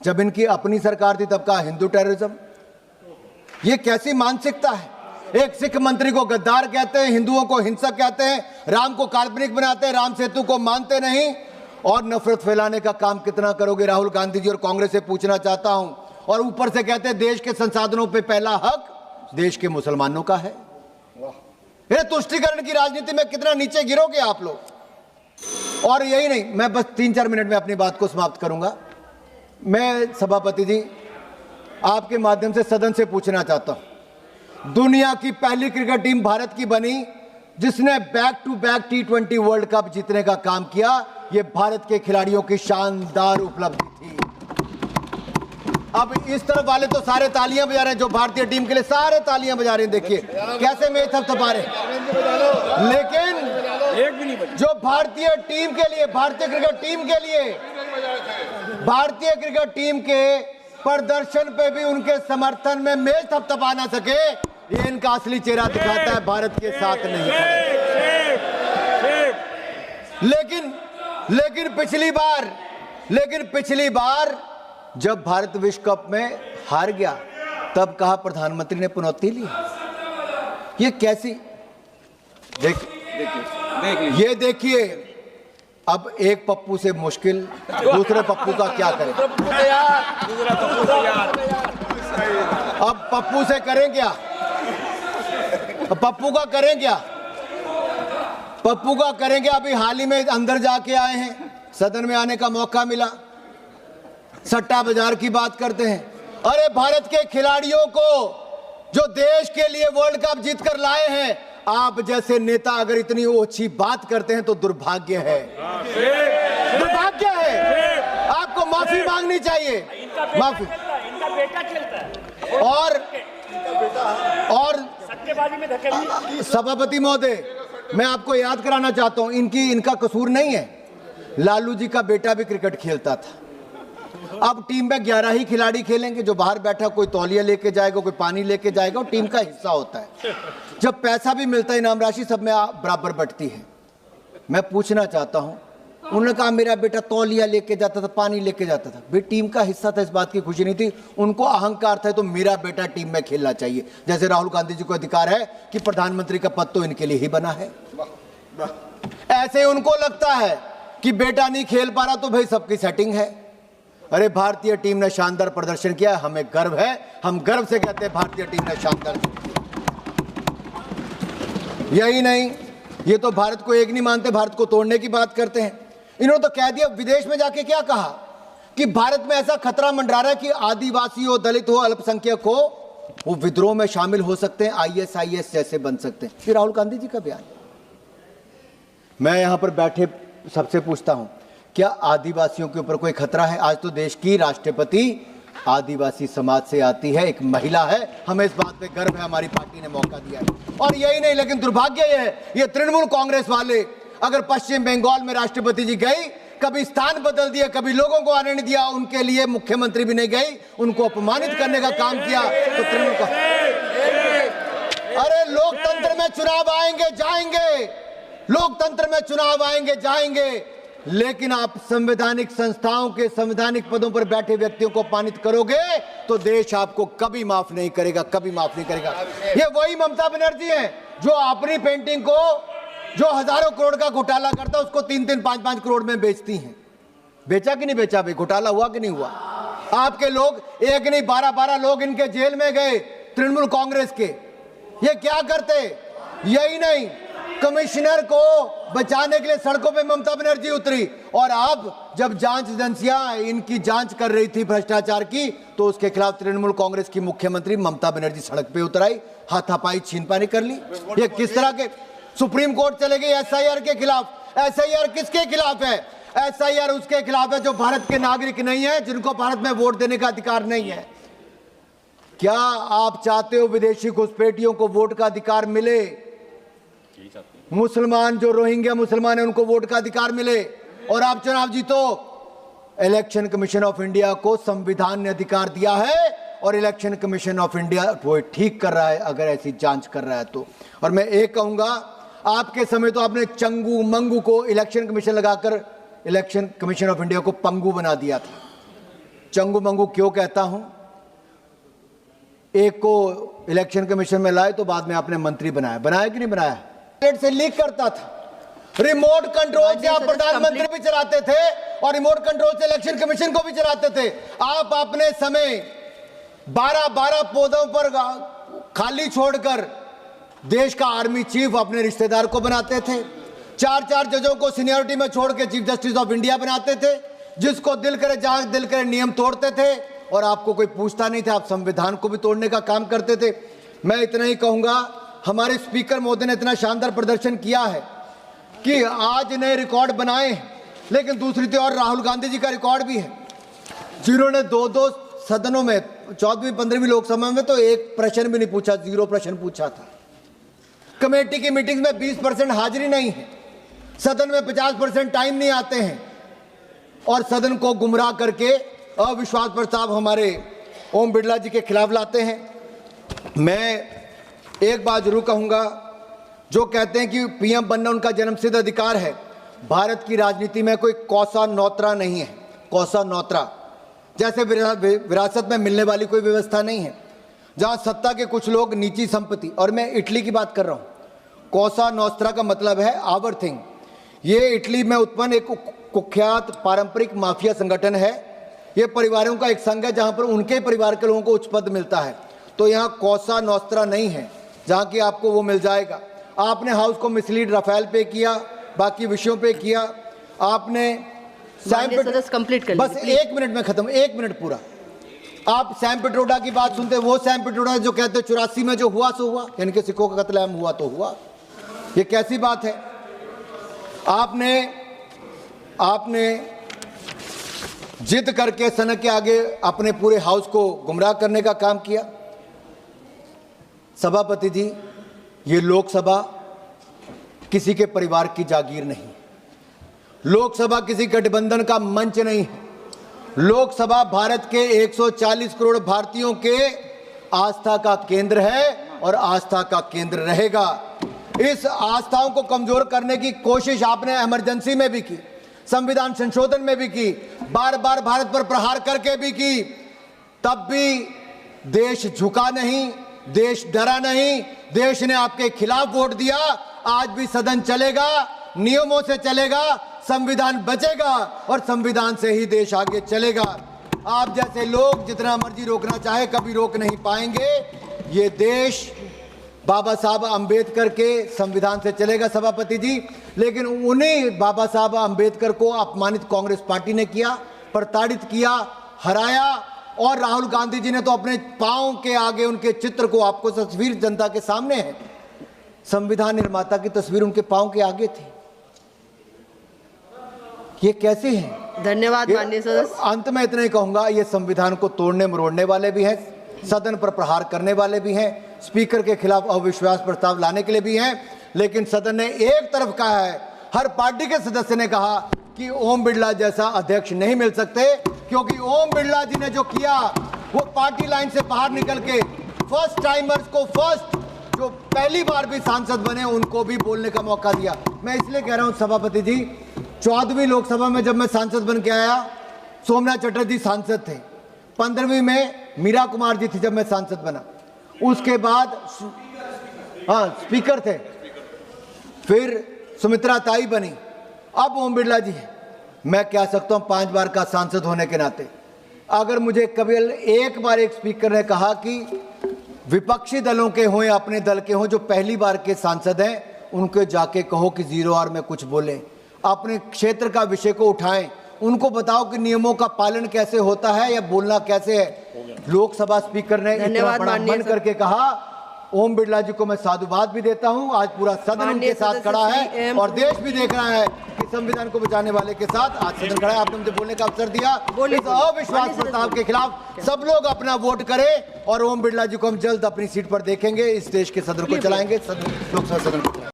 जब इनकी अपनी सरकार थी तब कहा हिंदू टेररिज्म। ये कैसी मानसिकता है? एक सिख मंत्री को गद्दार कहते हैं, हिंदुओं को हिंसक कहते हैं, राम को काल्पनिक बनाते हैं, राम सेतु को मानते नहीं, और नफरत फैलाने का काम कितना करोगे? राहुल गांधी जी और कांग्रेस से पूछना चाहता हूं। और ऊपर से कहते हैं देश के संसाधनों पे पहला हक देश के मुसलमानों का है। ये तुष्टीकरण की राजनीति में कितना नीचे गिरोगे आप लोग। और यही नहीं, मैं बस 3-4 मिनट में अपनी बात को समाप्त करूंगा। मैं सभापति जी आपके माध्यम से सदन से पूछना चाहता हूं, दुनिया की पहली क्रिकेट टीम भारत की बनी जिसने back to back T20 world cup जीतने का काम किया। यह भारत के खिलाड़ियों की शानदार उपलब्धि थी। अब इस तरफ वाले तो सारे तालियां बजा रहे हैं, जो भारतीय टीम के लिए सारे तालियां बजा रहे हैं। देखिए कैसे मेज थपथपा रहे हैं। लेकिन जो भारतीय टीम के लिए, भारतीय क्रिकेट टीम के लिए, भारतीय क्रिकेट टीम के प्रदर्शन पे भी उनके समर्थन में मेज थपथपा ना सके, ये इनका असली चेहरा दिखाता है। भारत के साथ नहीं खड़े। लेकिन पिछली बार जब भारत विश्व कप में हार गया तब कहा प्रधानमंत्री ने पुनौती ली। ये कैसी ये देखिए, अब एक पप्पू से मुश्किल दूसरे पप्पू का क्या करें? अब पप्पू से करें क्या? पप्पू का करें क्या? पप्पू का करेंगे। अभी हाल ही में अंदर जाके आए हैं, सदन में आने का मौका मिला, सट्टा बाजार की बात करते हैं। अरे भारत के खिलाड़ियों को जो देश के लिए वर्ल्ड कप जीत कर लाए हैं, आप जैसे नेता अगर इतनी ओछी बात करते हैं तो दुर्भाग्य है। दुर्भाग्य है। आपको माफी मांगनी चाहिए। माफी। इनका बेटा खेलता है और सट्टेबाजी में धकेल। सभापति महोदय, मैं आपको याद कराना चाहता हूं, इनका कसूर नहीं है। लालू जी का बेटा भी क्रिकेट खेलता था। अब टीम में 11 ही खिलाड़ी खेलेंगे। जो बाहर बैठा कोई तौलिया लेके जाएगा, कोई पानी लेके जाएगा, टीम का हिस्सा होता है। जब पैसा भी मिलता है, इनाम राशि सब में बराबर बंटती है। मैं पूछना चाहता हूं, उन्होंने कहा मेरा बेटा तौलिया लेके जाता था, पानी लेके जाता था। भाई टीम का हिस्सा था, इस बात की खुशी नहीं थी। उनको अहंकार था तो मेरा बेटा टीम में खेलना चाहिए। जैसे राहुल गांधी जी को अधिकार है कि प्रधानमंत्री का पद तो इनके लिए ही बना है। ऐसे उनको लगता है कि बेटा नहीं खेल पा रहा तो भाई सबकी सेटिंग है। अरे भारतीय टीम ने शानदार प्रदर्शन किया, हमें गर्व है। हम गर्व से कहते हैं भारतीय टीम ने शानदार किया। यही नहीं, ये तो भारत को एक नहीं मानते, भारत को तोड़ने की बात करते हैं। इन्होंने तो कह दिया, विदेश में जाके क्या कहा कि भारत में ऐसा खतरा मंडरा रहा है कि आदिवासी हो, दलित हो, अल्पसंख्यक हो, वो विद्रोह में शामिल हो सकते हैं, ISIS जैसे बन सकते हैं। फिर राहुल गांधी जी का बयान। मैं यहां पर बैठे सबसे पूछता हूं, क्या आदिवासियों के ऊपर कोई खतरा है? आज तो देश की राष्ट्रपति आदिवासी समाज से आती है, एक महिला है। हमें इस बात पे गर्व है, हमारी पार्टी ने मौका दिया है। और यही नहीं, लेकिन दुर्भाग्य यह है, ये तृणमूल कांग्रेस वाले अगर पश्चिम बंगाल में राष्ट्रपति जी गई, कभी स्थान बदल दिया, कभी लोगों को आने नहीं दिया, उनके लिए मुख्यमंत्री भी नहीं गई, उनको अपमानित करने का काम किया, तो तृणमूल का। अरे लोकतंत्र में चुनाव आएंगे जाएंगे, लोकतंत्र में चुनाव आएंगे जाएंगे, लेकिन आप संवैधानिक संस्थाओं के संवैधानिक पदों पर बैठे व्यक्तियों को अपमानित करोगे तो देश आपको कभी माफ नहीं करेगा, कभी माफ नहीं करेगा। ये वही ममता बनर्जी है जो अपनी पेंटिंग को, जो हजारों करोड़ का घोटाला करता है, उसको 3-3, 5-5 करोड़ में बेचती हैं। बेचा कि नहीं बेचा? भाई घोटाला हुआ कि नहीं हुआ? आपके लोग एक नहीं 12-12 लोग इनके जेल में गए, तृणमूल कांग्रेस के। ये क्या करते? यही नहीं, कमिश्नर को बचाने के लिए सड़कों पे ममता बनर्जी उतरी। और अब जब जांच एजेंसियां इनकी जांच कर रही थी भ्रष्टाचार की, तो उसके खिलाफ तृणमूल कांग्रेस की मुख्यमंत्री ममता बनर्जी सड़क पे उतर आई, हाथापाई छीनपानी कर ली। ये किस तरह के? सुप्रीम कोर्ट चले गई SIR के खिलाफ। SIR किसके खिलाफ है? SIR उसके खिलाफ है जो भारत के नागरिक नहीं है, जिनको भारत में वोट देने का अधिकार नहीं है। क्या आप चाहते हो विदेशी घुसपैठियों को वोट का अधिकार मिले? मुसलमान जो रोहिंग्या मुसलमान है उनको वोट का अधिकार मिले और आप चुनाव जीतो? इलेक्शन कमीशन ऑफ इंडिया को संविधान ने अधिकार दिया है और इलेक्शन कमीशन ऑफ इंडिया वो ठीक कर रहा है अगर ऐसी जांच कर रहा है तो। और मैं एक कहूंगा, आपके समय तो आपने चंगू मंगू को इलेक्शन कमीशन लगाकर इलेक्शन कमीशन ऑफ इंडिया को पंगू बना दिया था। चंगू मंगू क्यों कहता हूं? एक को इलेक्शन कमीशन में लाए तो बाद में आपने मंत्री बनाया कि नहीं बनाया? से लीक करता था, रिमोट कंट्रोल से आप प्रधानमंत्री भी चलाते थे और रिमोट कंट्रोल से इलेक्शन कमीशन को भी चलाते थे। आप अपने समय 12-12 पदों पर खाली छोड़कर देश का आर्मी चीफ अपने रिश्तेदार को बनाते थे। 4-4 जजों को सीनियरिटी में छोड़ के चीफ जस्टिस ऑफ इंडिया बनाते थे। जिसको दिल करे जहां दिल करे नियम तोड़ते थे और आपको कोई पूछता नहीं था। आप संविधान को भी तोड़ने का काम करते थे। मैं इतना ही कहूंगा, हमारे स्पीकर महोदय ने इतना शानदार प्रदर्शन किया है कि आज नए रिकॉर्ड बनाए, लेकिन दूसरी तरफ राहुल गांधी जी का रिकॉर्ड भी है, जिन्होंने 2-2 सदनों में 14वीं 15वीं लोकसभा में तो एक प्रश्न भी नहीं पूछा, 0 प्रश्न पूछा था। कमेटी की मीटिंग में 20% हाजिरी नहीं है, सदन में 50% टाइम नहीं आते हैं और सदन को गुमराह करके अविश्वास प्रस्ताव हमारे ओम बिरला जी के खिलाफ लाते हैं। मैं एक बात जरूर कहूंगा, जो कहते हैं कि पीएम बनना उनका जन्मसिद्ध अधिकार है, भारत की राजनीति में कोई कौसा नौतरा नहीं है। कौसा नौतरा जैसे विरासत में मिलने वाली कोई व्यवस्था नहीं है, जहां सत्ता के कुछ लोग निजी संपत्ति, और मैं इटली की बात कर रहा हूं। कौसा नौस्त्रा का मतलब है आवर थिंग। ये इटली में उत्पन्न एक कुख्यात पारंपरिक माफिया संगठन है। ये परिवारों का एक संघ है जहां पर उनके परिवार के लोगों को उच्च पद मिलता है। तो यहाँ कौसा नौस्त्रा नहीं है जहां की आपको वो मिल जाएगा। आपने हाउस को मिसलीड राफेल पे किया, बाकी विषयों पे किया। आपने कंप्लीट कर बस 1 मिनट में खत्म, 1 मिनट पूरा। आप सैम पिट्रोडा की बात सुनते, वो सैम पिट्रोडा जो कहते 84 में जो हुआ सो हुआ, यानी कि सिखों का कत्लेआम हुआ तो हुआ। ये कैसी बात है? आपने जिद करके सनक के आगे अपने पूरे हाउस को गुमराह करने का काम किया। सभापति जी, ये लोकसभा किसी के परिवार की जागीर नहीं, लोकसभा किसी गठबंधन का मंच नहीं है। लोकसभा भारत के 140 करोड़ भारतीयों के आस्था का केंद्र है और आस्था का केंद्र रहेगा। इस आस्थाओं को कमजोर करने की कोशिश आपने इमरजेंसी में भी की, संविधान संशोधन में भी की, बार बार भारत पर प्रहार करके भी की, तब भी देश झुका नहीं, देश डरा नहीं। देश ने आपके खिलाफ वोट दिया। आज भी सदन चलेगा, नियमों से चलेगा, संविधान बचेगा और संविधान से ही देश आगे चलेगा। आप जैसे लोग जितना मर्जी रोकना चाहे कभी रोक नहीं पाएंगे। ये देश बाबा साहब अंबेडकर के संविधान से चलेगा सभापति जी, लेकिन उन्हीं बाबा साहब अंबेडकर को अपमानित कांग्रेस पार्टी ने किया, प्रताड़ित किया, हराया। और राहुल गांधी जी ने तो अपने पांव के आगे उनके चित्र को, आपको तस्वीर जनता के सामने है, संविधान निर्माता की तस्वीर उनके पांव के आगे थी। ये कैसे हैं? धन्यवाद माननीय सदस्य। अंत में इतना ही कहूंगा, ये संविधान को तोड़ने मरोड़ने वाले भी हैं, सदन पर प्रहार करने वाले भी हैं, स्पीकर के खिलाफ अविश्वास प्रस्ताव लाने के लिए भी हैं। लेकिन सदन ने एक तरफ कहा है, हर पार्टी के सदस्य ने कहा कि ओम बिरला जैसा अध्यक्ष नहीं मिल सकते, क्योंकि ओम बिरला जी ने जो किया वो पार्टी लाइन से बाहर निकल के फर्स्ट टाइमर्स को, जो पहली बार भी सांसद बने, उनको भी बोलने का मौका दिया। मैं इसलिए कह रहा हूं सभापति जी, 14वीं लोकसभा में जब मैं सांसद बन के आया, सोमनाथ चटर्जी सांसद थे। 15वीं में मीरा कुमार जी थी जब मैं सांसद बना। उसके बाद स्पीकर थे, फिर सुमित्रा ताई बनी, अब ओम बिरला जी हैं। मैं कह सकता हूं 5 बार का सांसद होने के नाते, अगर मुझे कभी एक बार एक स्पीकर ने कहा कि विपक्षी दलों के हों या अपने दल के हों जो पहली बार के सांसद हैं, उनको जाके कहो कि 0 आवर में कुछ बोले, अपने क्षेत्र का विषय को उठाएं, उनको बताओ कि नियमों का पालन कैसे होता है या बोलना कैसे है। लोकसभा स्पीकर ने इतना बड़ा मन करके कहा। ओम बिरला जी को मैं साधुवाद भी देता हूं। आज पूरा सदन उनके साथ खड़ा है और देश भी देख रहा है कि संविधान को बचाने वाले के साथ आज सदन खड़ा है। आपने मुझे बोलने का अवसर दिया। इस अविश्वास प्रस्ताव के खिलाफ सब लोग अपना वोट करें और ओम बिरला जी को हम जल्द अपनी सीट पर देखेंगे। इस देश के सदन को चलाएंगे, लोकसभा सदन को।